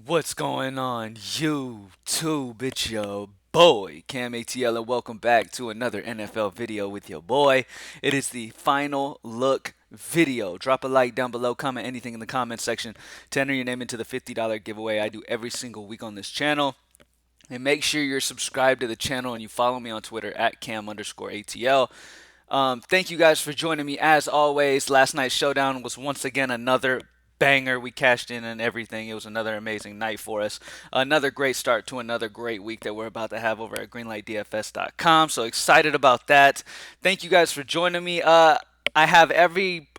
What's going on, YouTube? It's your boy, CamATL, and welcome back to another NFL video with your boy. It is the final look video. Drop a like down below, comment anything in the comment section to enter your name into the $50 giveaway I do every single week on this channel. And make sure you're subscribed to the channel and you follow me on Twitter at cam_ATL. Thank you guys for joining me as always. Last night's showdown was once again another banger. We cashed in and everything. It was another amazing night for us. Another great start to another great week that we're about to have over at greenlightdfs.com. So excited about that. Thank you guys for joining me. I have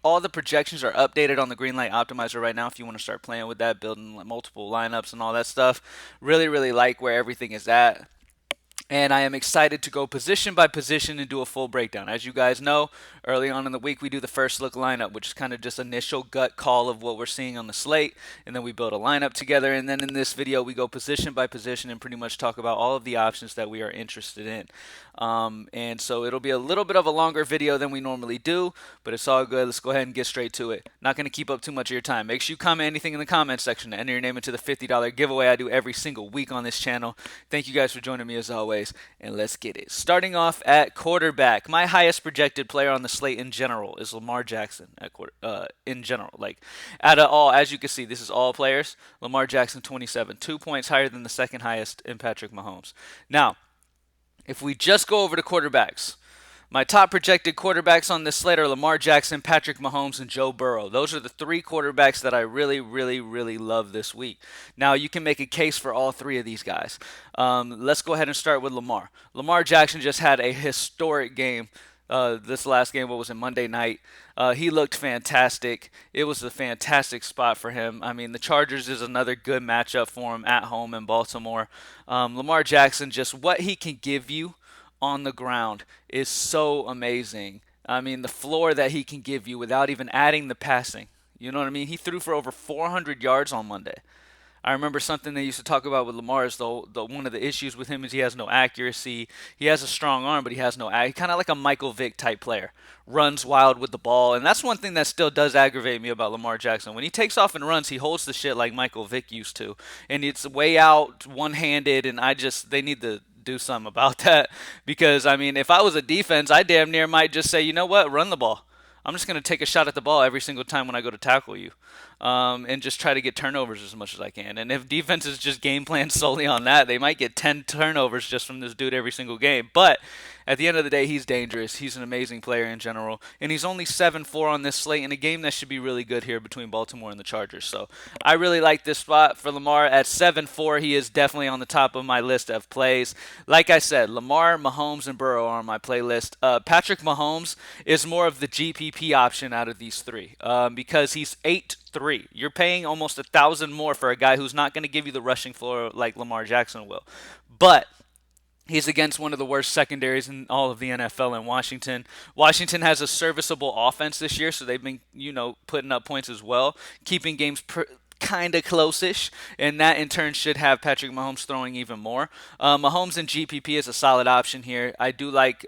all the projections are updated on the Greenlight Optimizer right now if you want to start playing with that, building multiple lineups and all that stuff. Really like where everything is at, and I am excited to go position by position and do a full breakdown. As you guys know, early on in the week we do the first look lineup, which is kind of just initial gut call of what we're seeing on the slate, and then we build a lineup together, and then in this video we go position by position and pretty much talk about all of the options that we are interested in. And so it'll be a little bit of a longer video than we normally do, but it's all good. Let's go ahead and get straight to it. Not going to keep up too much of your time. Make sure you comment anything in the comment section to enter your name into the $50 giveaway I do every single week on this channel. Thank you guys for joining me as always, and let's get it. Starting off at quarterback, my highest projected player on the slate in general is Lamar Jackson in general. Like out of all, as you can see, this is all players. Lamar Jackson 27, 2 points higher than the second highest in Patrick Mahomes. Now, if we just go over the quarterbacks, my top projected quarterbacks on this slate are Lamar Jackson, Patrick Mahomes, and Joe Burrow. Those are the three quarterbacks that I really love this week. Now, you can make a case for all three of these guys. Let's go ahead and start with Lamar. Lamar Jackson just had a historic game. This last game, what was it, Monday night? He looked fantastic. It was a fantastic spot for him. I mean, the Chargers is another good matchup for him at home in Baltimore. Lamar Jackson, just what he can give you on the ground is so amazing. I mean, the floor that he can give you without even adding the passing. You know what I mean? He threw for over 400 yards on Monday. I remember something they used to talk about with Lamar is the one of the issues with him is he has no accuracy. He has a strong arm, but he has no kind of like a Michael Vick type player. Runs wild with the ball, and that's one thing that still does aggravate me about Lamar Jackson. When he takes off and runs, he holds the shit like Michael Vick used to, and it's way out, one-handed, and they need to do something about that because I mean, if I was a defense, I damn near might just say, you know what, run the ball. I'm just going to take a shot at the ball every single time when I go to tackle you, and just try to get turnovers as much as I can. And if defenses just game plan solely on that, they might get 10 turnovers just from this dude every single game. But at the end of the day, he's dangerous. He's an amazing player in general, and he's only 7-4 on this slate in a game that should be really good here between Baltimore and the Chargers. So I really like this spot for Lamar at 7-4. He is definitely on the top of my list of plays. Like I said, Lamar, Mahomes, and Burrow are on my playlist. Patrick Mahomes is more of the GPP option out of these three because he's 8-3. You're paying almost 1,000 more for a guy who's not going to give you the rushing floor like Lamar Jackson will. But he's against one of the worst secondaries in all of the NFL in Washington. Washington has a serviceable offense this year, so they've been, putting up points as well, keeping games kind of close-ish, and that in turn should have Patrick Mahomes throwing even more. Mahomes in GPP is a solid option here. I do like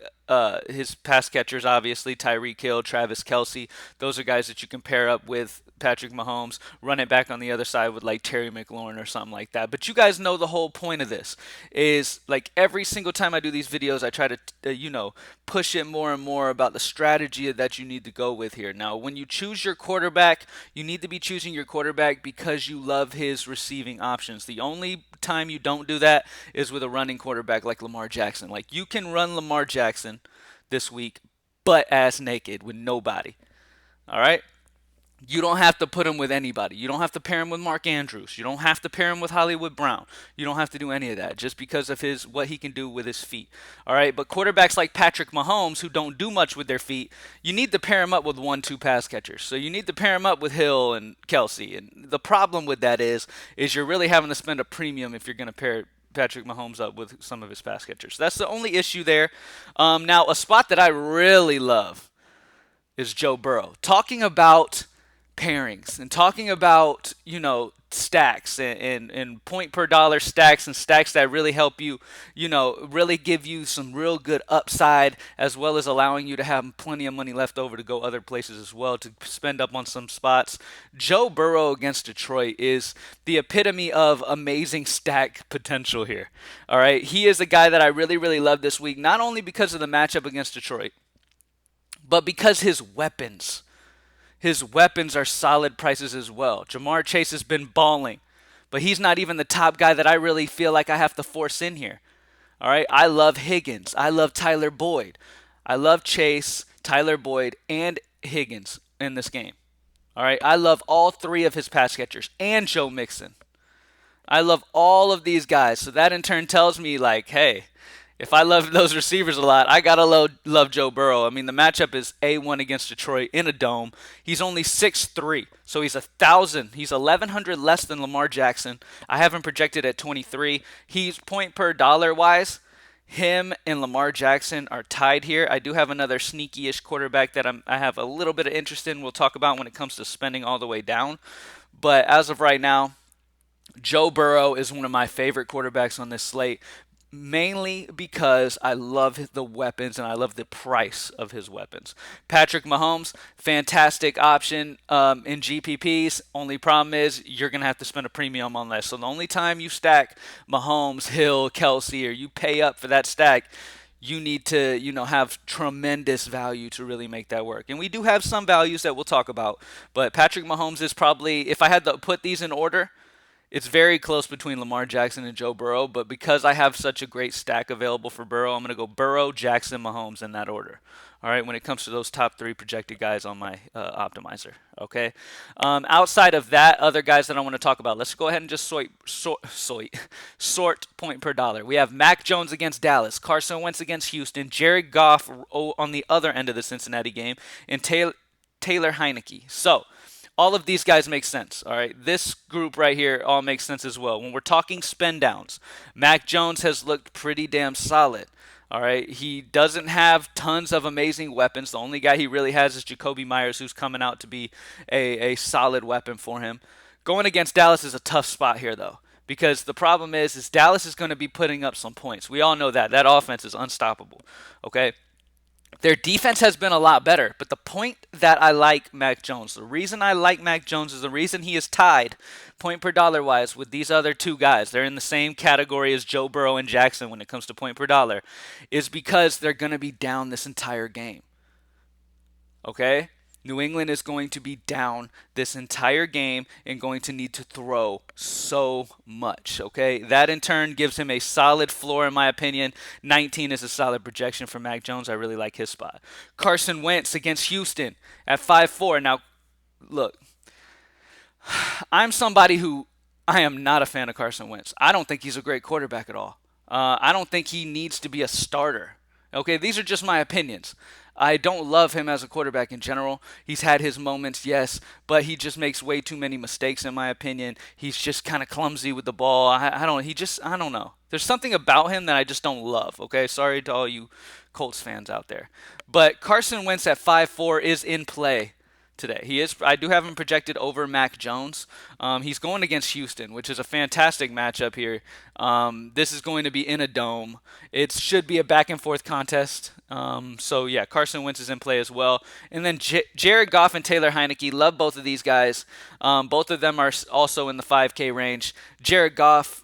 his pass catchers, obviously, Tyreek Hill, Travis Kelce. Those are guys that you can pair up with Patrick Mahomes, run it back on the other side with like Terry McLaurin or something like that. But you guys know the whole point of this is like every single time I do these videos, I try to, push it more and more about the strategy that you need to go with here. Now, when you choose your quarterback, you need to be choosing your quarterback because you love his receiving options. The only time you don't do that is with a running quarterback like Lamar Jackson. Like you can run Lamar Jackson this week, butt ass naked with nobody. All right? You don't have to put him with anybody. You don't have to pair him with Mark Andrews. You don't have to pair him with Hollywood Brown. You don't have to do any of that just because of what he can do with his feet. All right, but quarterbacks like Patrick Mahomes who don't do much with their feet, you need to pair him up with 1-2 pass catchers. So you need to pair him up with Hill and Kelsey. And the problem with that is you're really having to spend a premium if you're going to pair Patrick Mahomes up with some of his pass catchers. That's the only issue there. Now, a spot that I really love is Joe Burrow. Talking about pairings and talking about, stacks and point per dollar stacks and stacks that really help you, really give you some real good upside, as well as allowing you to have plenty of money left over to go other places as well to spend up on some spots. Joe Burrow against Detroit is the epitome of amazing stack potential here. All right. He is a guy that I really, really love this week, not only because of the matchup against Detroit, but because his weapons. His weapons are solid prices as well. Jamar Chase has been balling, but he's not even the top guy that I really feel like I have to force in here. All right. I love Higgins. I love Tyler Boyd. I love Chase, Tyler Boyd, and Higgins in this game. All right. I love all three of his pass catchers and Joe Mixon. I love all of these guys. So that in turn tells me, like, hey, if I love those receivers a lot, I gotta love Joe Burrow. I mean, the matchup is A1 against Detroit in a dome. He's only 6'3", so he's 1,000. He's 1,100 less than Lamar Jackson. I have him projected at 23. He's point per dollar wise. Him and Lamar Jackson are tied here. I do have another sneaky-ish quarterback that I have a little bit of interest in. We'll talk about when it comes to spending all the way down. But as of right now, Joe Burrow is one of my favorite quarterbacks on this slate, mainly because I love the weapons and I love the price of his weapons. Patrick Mahomes, fantastic option in GPPs. Only problem is you're going to have to spend a premium on that. So the only time you stack Mahomes, Hill, Kelsey, or you pay up for that stack, you need to, have tremendous value to really make that work. And we do have some values that we'll talk about, but Patrick Mahomes is probably, if I had to put these in order, it's very close between Lamar Jackson and Joe Burrow, but because I have such a great stack available for Burrow, I'm going to go Burrow, Jackson, Mahomes in that order. All right, when it comes to those top three projected guys on my optimizer. Okay, outside of that, other guys that I want to talk about. Let's go ahead and just sort point per dollar. We have Mac Jones against Dallas, Carson Wentz against Houston, Jared Goff on the other end of the Cincinnati game, and Taylor Heineke. So all of these guys make sense, all right? This group right here all makes sense as well. When we're talking spend downs, Mac Jones has looked pretty damn solid, all right? He doesn't have tons of amazing weapons. The only guy he really has is Jacoby Myers, who's coming out to be a solid weapon for him. Going against Dallas is a tough spot here, though, because the problem is Dallas is going to be putting up some points. We all know that. That offense is unstoppable, okay? Their defense has been a lot better, but the point that I like Mac Jones, the reason I like Mac Jones is the reason he is tied point per dollar wise with these other two guys. They're in the same category as Joe Burrow and Jackson when it comes to point per dollar, is because they're going to be down this entire game. Okay? New England is going to be down this entire game and going to need to throw so much, okay? That in turn gives him a solid floor, in my opinion. 19 is a solid projection for Mac Jones. I really like his spot. Carson Wentz against Houston at 5-4. Now, look, I'm somebody who I am not a fan of Carson Wentz. I don't think he's a great quarterback at all. I don't think he needs to be a starter. Okay, these are just my opinions. I don't love him as a quarterback in general. He's had his moments, yes, but he just makes way too many mistakes in my opinion. He's just kind of clumsy with the ball. I don't know. There's something about him that I just don't love, okay? Sorry to all you Colts fans out there. But Carson Wentz at 5-4 is in play today. He is. I do have him projected over Mac Jones. He's going against Houston, which is a fantastic matchup here. This is going to be in a dome. It should be a back and forth contest. So yeah, Carson Wentz is in play as well. And then Jared Goff and Taylor Heineke. Love both of these guys. Both of them are also in the 5K range. Jared Goff,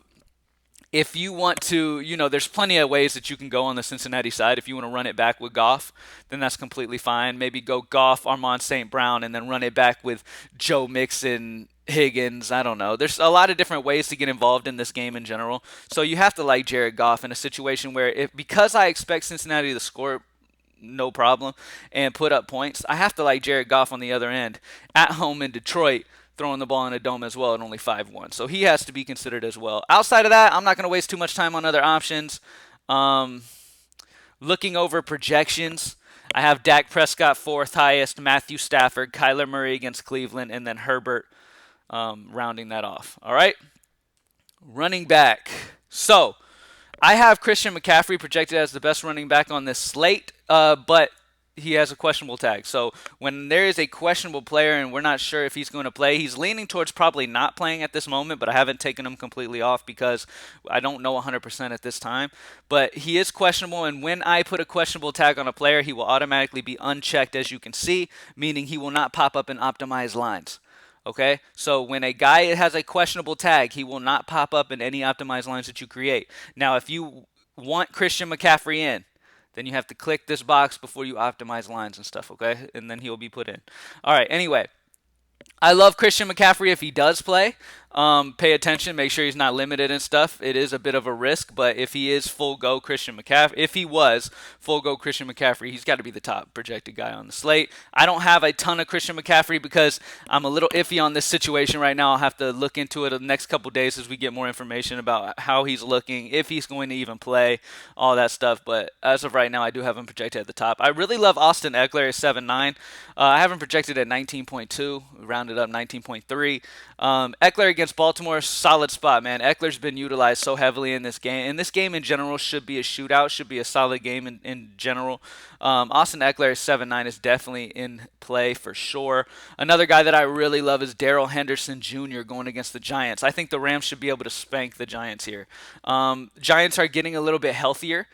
if you want to, there's plenty of ways that you can go on the Cincinnati side. If you want to run it back with Goff, then that's completely fine. Maybe go Goff, Armand St. Brown, and then run it back with Joe Mixon, Higgins. I don't know. There's a lot of different ways to get involved in this game in general. So you have to like Jared Goff in a situation where, because I expect Cincinnati to score no problem and put up points, I have to like Jared Goff on the other end at home in Detroit, throwing the ball in a dome as well at only 5-1. So he has to be considered as well. Outside of that, I'm not going to waste too much time on other options. Looking over projections, I have Dak Prescott fourth highest, Matthew Stafford, Kyler Murray against Cleveland, and then Herbert rounding that off. All right? Running back. I have Christian McCaffrey projected as the best running back on this slate, but he has a questionable tag. So when there is a questionable player and we're not sure if he's going to play, he's leaning towards probably not playing at this moment, but I haven't taken him completely off because I don't know 100% at this time. But he is questionable, and when I put a questionable tag on a player, he will automatically be unchecked, as you can see, meaning he will not pop up in optimized lines. Okay, so when a guy has a questionable tag, he will not pop up in any optimized lines that you create. Now, if you want Christian McCaffrey in, then you have to click this box before you optimize lines and stuff, okay? And then he'll be put in. All right, anyway, I love Christian McCaffrey if he does play. Pay attention, make sure he's not limited and stuff. It is a bit of a risk, but if he is full go Christian McCaffrey, if he was full go Christian McCaffrey, he's got to be the top projected guy on the slate. I don't have a ton of Christian McCaffrey because I'm a little iffy on this situation right now. I'll have to look into it the next couple days as we get more information about how he's looking, if he's going to even play, all that stuff. But as of right now, I do have him projected at the top. I really love Austin Eckler at 7.9. I have him projected at 19.2, rounded up 19.3. Eckler against Baltimore, solid spot, man. Eckler's been utilized so heavily in this game. And this game in general should be a shootout, should be a solid game in general. Austin Eckler at 7.9 is definitely in play for sure. Another guy that I really love is Darrell Henderson Jr. going against the Giants. I think the Rams should be able to spank the Giants here. Giants are getting a little bit healthier.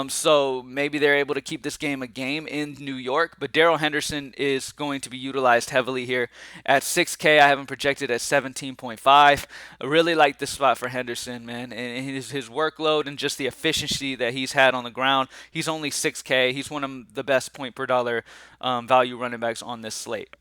So maybe they're able to keep this game a game in New York, but Darrell Henderson is going to be utilized heavily here at 6K. I have him projected at 17.5. I really like this spot for Henderson, man, and his workload and just the efficiency that he's had on the ground. He's only 6K. He's one of the best point per dollar value running backs on this slate.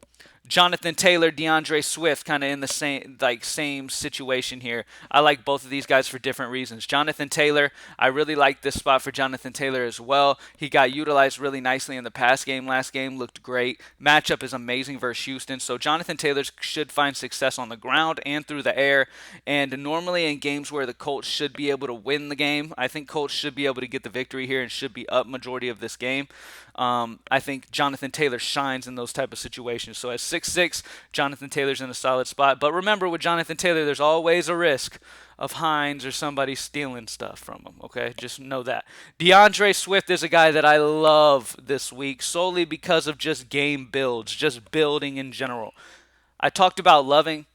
Jonathan Taylor, DeAndre Swift, kind of in the same situation here. I like both of these guys for different reasons. Jonathan Taylor, I really like this spot for Jonathan Taylor as well. He got utilized really nicely in the pass game last game, looked great. Matchup is amazing versus Houston, so Jonathan Taylor should find success on the ground and through the air. And normally in games where the Colts should be able to win the game, I think Colts should be able to get the victory here and should be up majority of this game. I think Jonathan Taylor shines in those type of situations. So at 6'6", Jonathan Taylor's in a solid spot. But remember, with Jonathan Taylor, there's always a risk of Hines or somebody stealing stuff from him, okay? Just know that. DeAndre Swift is a guy that I love this week solely because of just game builds, just building in general. I talked about loving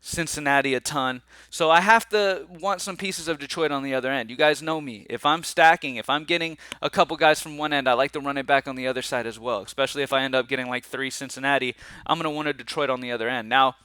Cincinnati a ton. So I have to want some pieces of Detroit on the other end. You guys know me. If I'm stacking, if I'm getting a couple guys from one end, I like to run it back on the other side as well. Especially if I end up getting like 3 Cincinnati, I'm going to want a Detroit on the other end. Now,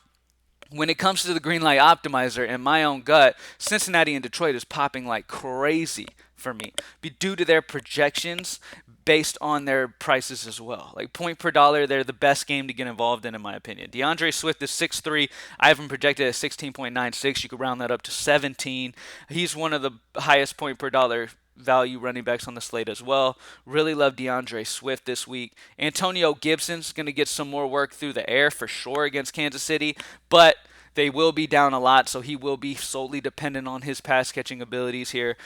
when it comes to the green light optimizer, in my own gut, Cincinnati and Detroit is popping like crazy for me due to their projections based on their prices as well. Like point per dollar, they're the best game to get involved in my opinion. DeAndre Swift is 6'3". I have him projected at 16.96. You could round that up to 17. He's one of the highest point per dollar value running backs on the slate as well. Really love DeAndre Swift this week. Antonio Gibson's going to get some more work through the air for sure against Kansas City, but they will be down a lot, so he will be solely dependent on his pass catching abilities here.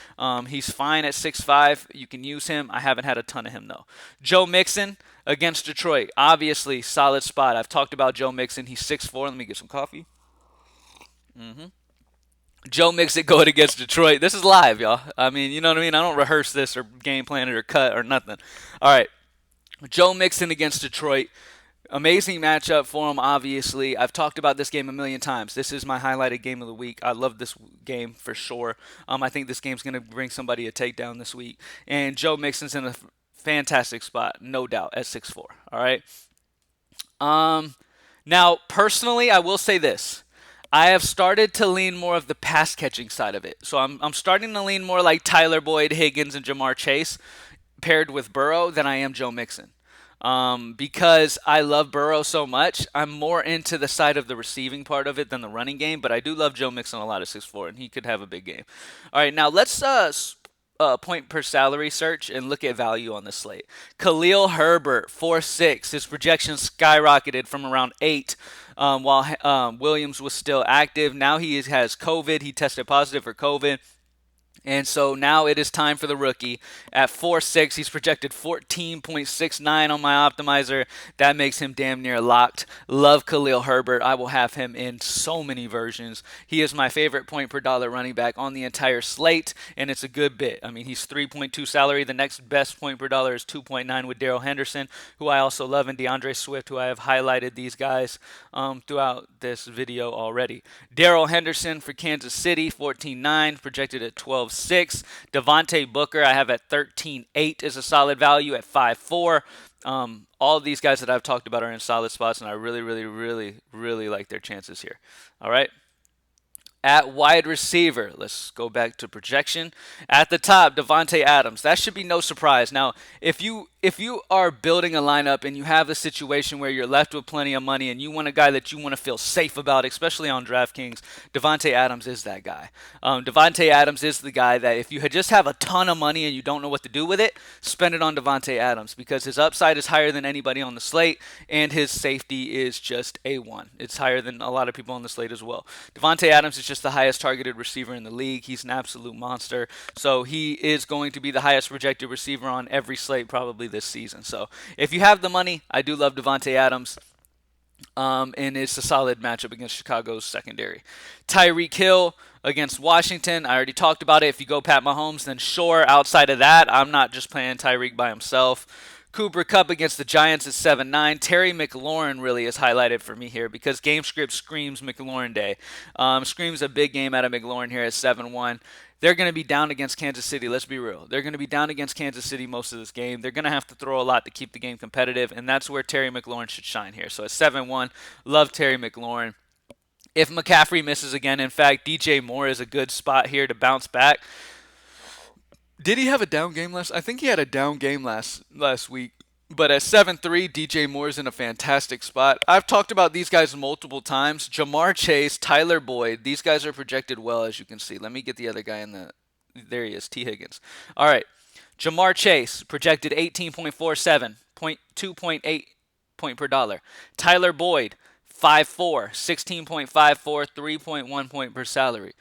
He's fine at 6'5". You can use him. I haven't had a ton of him, though. Joe Mixon against Detroit. Obviously, solid spot. I've talked about Joe Mixon. He's 6'4". Let me get some coffee. Joe Mixon going against Detroit. This is live, y'all. I mean, you know what I mean? I don't rehearse this or game plan it or cut or nothing. All right. Joe Mixon against Detroit. Amazing matchup for him, obviously. I've talked about this game a million times. This is my highlighted game of the week. I love this game for sure. I think this game's going to bring somebody a takedown this week. And Joe Mixon's in a fantastic spot, no doubt, at 6'4". All right. Now, personally, I will say this. I have started to lean more of the pass catching side of it. So I'm starting to lean more like Tyler Boyd, Higgins, and Jamar Chase paired with Burrow than I am Joe Mixon. Because I love Burrow so much, I'm more into the side of the receiving part of it than the running game, but I do love Joe Mixon a lot at 6'4", and he could have a big game. All right, now let's point per salary search and look at value on this slate. Khalil Herbert, 4.6. His projection skyrocketed from around 8 while Williams was still active. Now he has COVID. He tested positive for COVID. And so now it is time for the rookie. At 4'6", he's projected 14.69 on my optimizer. That makes him damn near locked. Love Khalil Herbert. I will have him in so many versions. He is my favorite point per dollar running back on the entire slate, and it's a good bit. I mean, he's 3.2 salary. The next best point per dollar is 2.9 with Darrell Henderson, who I also love, and DeAndre Swift, who I have highlighted these guys throughout this video already. Darrell Henderson for Kansas City, 14.9, projected at 12.6. Devontae Booker, I have at 13.8 is a solid value at 5.4. All of these guys that I've talked about are in solid spots, and I really, really, really, really like their chances here. All right. At wide receiver, let's go back to projection. At the top, Davante Adams. That should be no surprise. Now, if you are building a lineup and you have a situation where you're left with plenty of money and you want a guy that you want to feel safe about, especially on DraftKings, Davante Adams is that guy. Davante Adams is the guy that if you just have a ton of money and you don't know what to do with it, spend it on Davante Adams because his upside is higher than anybody on the slate and his safety is just A1. It's higher than a lot of people on the slate as well. Davante Adams is just the highest targeted receiver in the league. He's an absolute monster. So he is going to be the highest projected receiver on every slate probably this season. So if you have the money, I do love Davante Adams. And it's a solid matchup against Chicago's secondary. Tyreek Hill against Washington. I already talked about it. If you go Pat Mahomes, then sure. Outside of that, I'm not just playing Tyreek by himself. Cooper Kupp against the Giants is 7.9. Terry McLaurin really is highlighted for me here because GameScript screams McLaurin Day. Screams a big game out of McLaurin here at 7.1. They're going to be down against Kansas City. Let's be real. They're going to be down against Kansas City most of this game. They're going to have to throw a lot to keep the game competitive, and that's where Terry McLaurin should shine here. So at 7.1, love Terry McLaurin. If McCaffrey misses again, in fact, DJ Moore is a good spot here to bounce back. Did he have a down game last? I think he had a down game last week. But at 7.3, DJ Moore's in a fantastic spot. I've talked about these guys multiple times. Jamar Chase, Tyler Boyd, these guys are projected well, as you can see. Let me get the other guy in the... There he is, T. Higgins. All right. Jamar Chase, projected 18.47, 2.8 point per dollar. Tyler Boyd, 5.4, 16.54, 3.1 point per salary.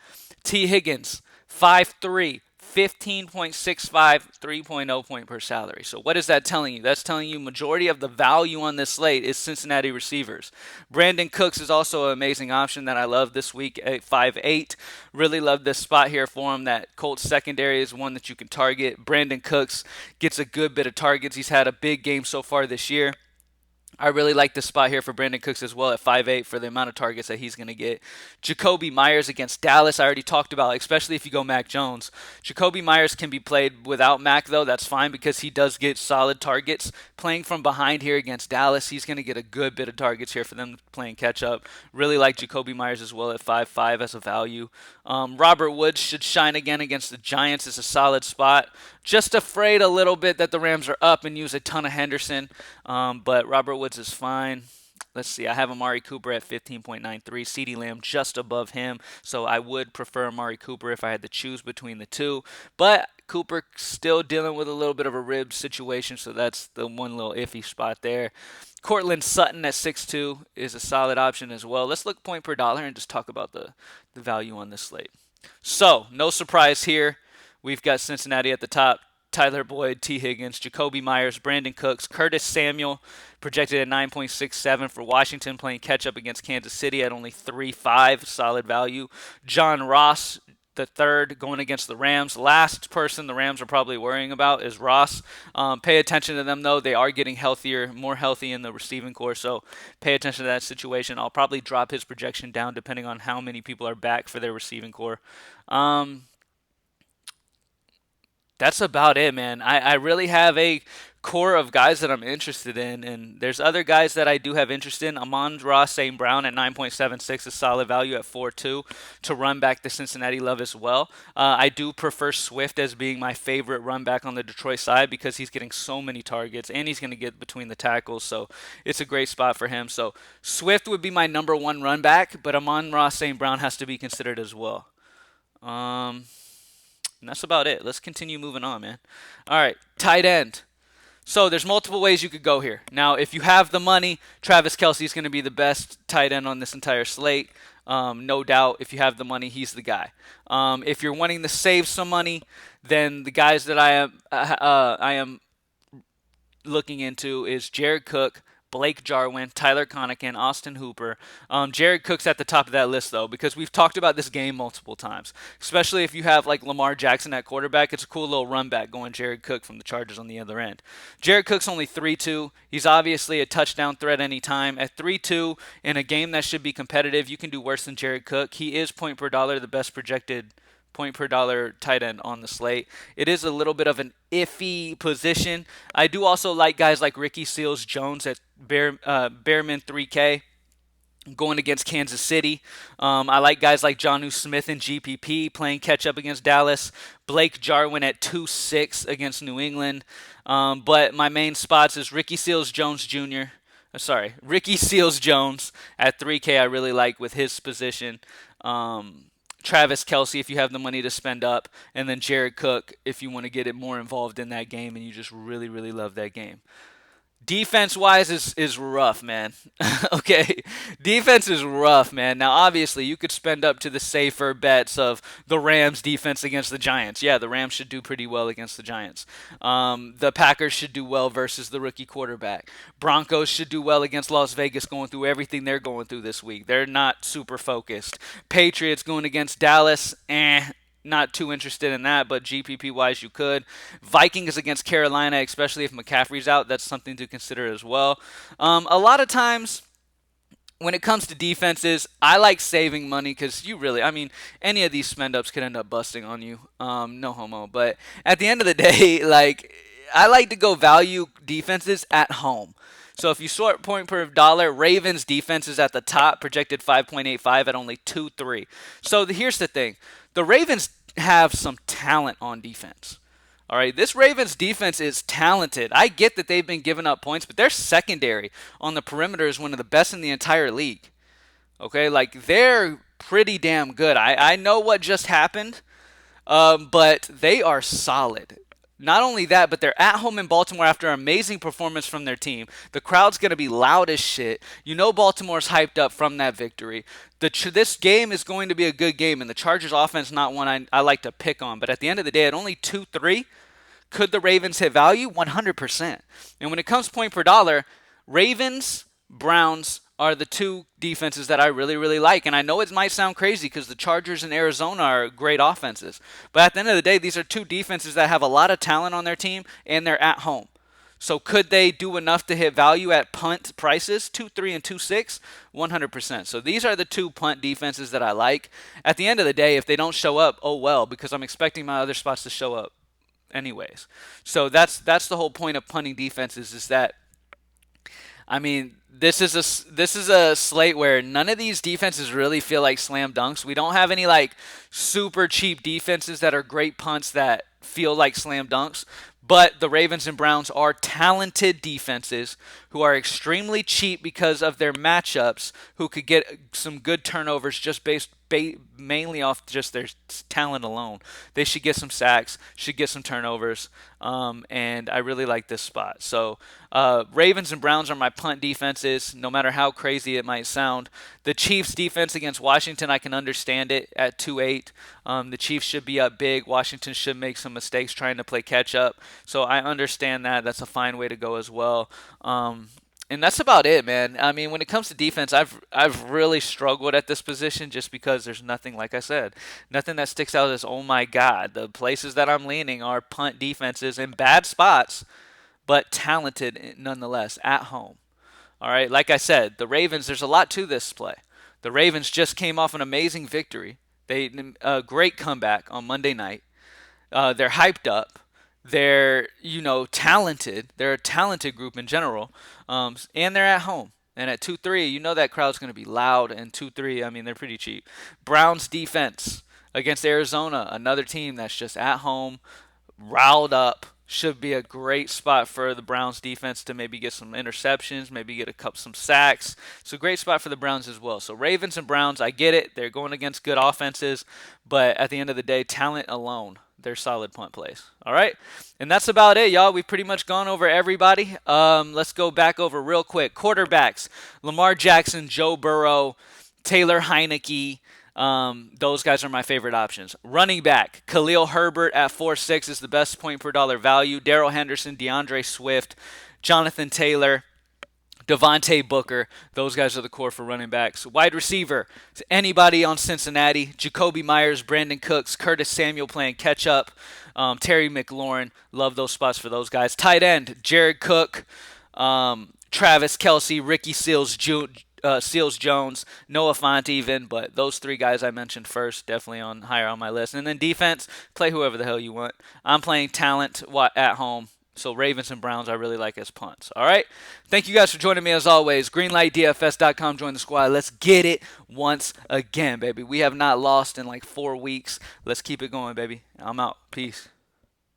T. Higgins, 5.3, 15.65, 3.0 point per salary. So what is that telling you? That's telling you majority of the value on this slate is Cincinnati receivers. Brandon Cooks is also an amazing option that I love this week at 5.8. Really love this spot here for him. That Colts secondary is one that you can target. Brandon Cooks gets a good bit of targets. He's had a big game so far this year. I really like this spot here for Brandon Cooks as well at 5.8 for the amount of targets that he's going to get. Jacoby Myers against Dallas, I already talked about, especially if you go Mac Jones. Jacoby Myers can be played without Mac, though. That's fine because he does get solid targets. Playing from behind here against Dallas, he's going to get a good bit of targets here for them playing catch-up. Really like Jacoby Myers as well at 5.5 as a value. Robert Woods should shine again against the Giants. It's a solid spot. Just afraid a little bit that the Rams are up and use a ton of Henderson, but Robert Woods is fine. Let's see. I have Amari Cooper at 15.93. CeeDee Lamb just above him, so I would prefer Amari Cooper if I had to choose between the two. But Cooper still dealing with a little bit of a rib situation, so that's the one little iffy spot there. Cortland Sutton at 6.2 is a solid option as well. Let's look point per dollar and just talk about the value on this slate. So, no surprise here. We've got Cincinnati at the top. Tyler Boyd, T. Higgins, Jacoby Myers, Brandon Cooks, Curtis Samuel, projected at 9.67 for Washington, playing catch-up against Kansas City at only 3.5, solid value. John Ross, the third, going against the Rams. Last person the Rams are probably worrying about is Ross. Pay attention to them, though. They are getting healthier, more healthy in the receiving corps, so pay attention to that situation. I'll probably drop his projection down depending on how many people are back for their receiving corps. That's about it, man. I really have a core of guys that I'm interested in, and there's other guys that I do have interest in. Amon-Ra St. Brown at 9.76 is solid value at 4.2 to run back the Cincinnati love as well. I do prefer Swift as being my favorite run back on the Detroit side because he's getting so many targets, and he's going to get between the tackles, so it's a great spot for him. So Swift would be my number one run back, but Amon-Ra St. Brown has to be considered as well. And that's about it. Let's continue moving on, man. All right, tight end. So there's multiple ways you could go here. Now, if you have the money, Travis Kelce is going to be the best tight end on this entire slate. No doubt, if you have the money, he's the guy. If you're wanting to save some money, then the guys that I am looking into is Jared Cook, Blake Jarwin, Tyler Connican, Austin Hooper. Jared Cook's at the top of that list, though, because we've talked about this game multiple times. Especially if you have like Lamar Jackson at quarterback, it's a cool little run back going Jared Cook from the Chargers on the other end. Jared Cook's only 3-2. He's obviously a touchdown threat anytime. At 3-2 in a game that should be competitive, you can do worse than Jared Cook. He is point per dollar, the best projected point per dollar tight end on the slate. It is a little bit of an iffy position. I do also like guys like Ricky Seals-Jones at Bearman 3K going against Kansas City. I like guys like Jonnu Smith and GPP playing catch up against Dallas. Blake Jarwin at 2-6 against New England. But my main spots is Ricky Seals-Jones Jr. Ricky Seals-Jones at 3K I really like with his position. Travis Kelce if you have the money to spend up, and then Jared Cook if you want to get it more involved in that game and you just really, really love that game. Defense-wise is rough, man. Okay, defense is rough, man. Now, obviously, you could spend up to the safer bets of the Rams' defense against the Giants. Yeah, the Rams should do pretty well against the Giants. The Packers should do well versus the rookie quarterback. Broncos should do well against Las Vegas going through everything they're going through this week. They're not super focused. Patriots going against Dallas, not too interested in that, but GPP wise, you could. Vikings against Carolina, especially if McCaffrey's out, that's something to consider as well. A lot of times, when it comes to defenses, I like saving money because any of these spend ups could end up busting on you. No homo. But at the end of the day, like, I like to go value defenses at home. So if you sort point per dollar, Ravens defense is at the top, projected 5.85 at only 2.3. So here's the thing. The Ravens have some talent on defense. All right, this Ravens defense is talented. I get that they've been giving up points, but their secondary on the perimeter is one of the best in the entire league. Okay, like they're pretty damn good. I know what just happened, but they are solid. Not only that, but they're at home in Baltimore after an amazing performance from their team. The crowd's going to be loud as shit. You know Baltimore's hyped up from that victory. This game is going to be a good game, and the Chargers offense not one I like to pick on. But at the end of the day, at only 2-3, could the Ravens hit value? 100%. And when it comes point per dollar, Ravens, Browns are the two defenses that I really, really like. And I know it might sound crazy because the Chargers and Arizona are great offenses. But at the end of the day, these are two defenses that have a lot of talent on their team, and they're at home. So could they do enough to hit value at punt prices? 2-3 and 2-6? 100%. So these are the two punt defenses that I like. At the end of the day, if they don't show up, oh well, because I'm expecting my other spots to show up anyways. So that's the whole point of punting defenses is that, I mean, this is a slate where none of these defenses really feel like slam dunks. We don't have any like super cheap defenses that are great punts that feel like slam dunks. But the Ravens and Browns are talented defenses who are extremely cheap because of their matchups, who could get some good turnovers just based mainly off just their talent alone. They should get some sacks, should get some turnovers, and I really like this spot. So Ravens and Browns are my punt defenses, no matter how crazy it might sound. The Chiefs defense against Washington, I can understand it at 2-8. The Chiefs should be up big. Washington should make some mistakes trying to play catch up. So I understand that. That's a fine way to go as well. And that's about it, man. I mean, when it comes to defense, I've really struggled at this position just because there's nothing, like I said, nothing that sticks out as, oh my God. The places that I'm leaning are punt defenses in bad spots, but talented nonetheless at home. All right, like I said, the Ravens, there's a lot to this play. The Ravens just came off an amazing victory. A great comeback on Monday night. They're hyped up. They're, talented. They're a talented group in general. And they're at home. And at 2-3, that crowd's going to be loud. And 2-3, I mean, they're pretty cheap. Browns defense against Arizona, another team that's just at home, riled up. Should be a great spot for the Browns defense to maybe get some interceptions, maybe get some sacks. It's a great spot for the Browns as well. So Ravens and Browns, I get it. They're going against good offenses. But at the end of the day, talent alone, they're solid punt plays. All right, and that's about it, y'all. We've pretty much gone over everybody. Let's go back over real quick. Quarterbacks: Lamar Jackson, Joe Burrow, Taylor Heineke. Those guys are my favorite options. Running back: Khalil Herbert at 4.6 is the best point per dollar value. Darrell Henderson, DeAndre Swift, Jonathan Taylor, Devontae Booker. Those guys are the core for running backs. Wide receiver: anybody on Cincinnati. Jacoby Myers, Brandon Cooks, Curtis Samuel playing catch up. Terry McLaurin. Love those spots for those guys. Tight end: Jared Cook, Travis Kelce, Ricky Seals Jones, Noah Fant even, but those three guys I mentioned first, definitely higher on my list. And then defense, play whoever the hell you want. I'm playing talent at home. So Ravens and Browns I really like as punts. All right? Thank you guys for joining me as always. GreenlightDFS.com. Join the squad. Let's get it once again, baby. We have not lost in like 4 weeks. Let's keep it going, baby. I'm out. Peace.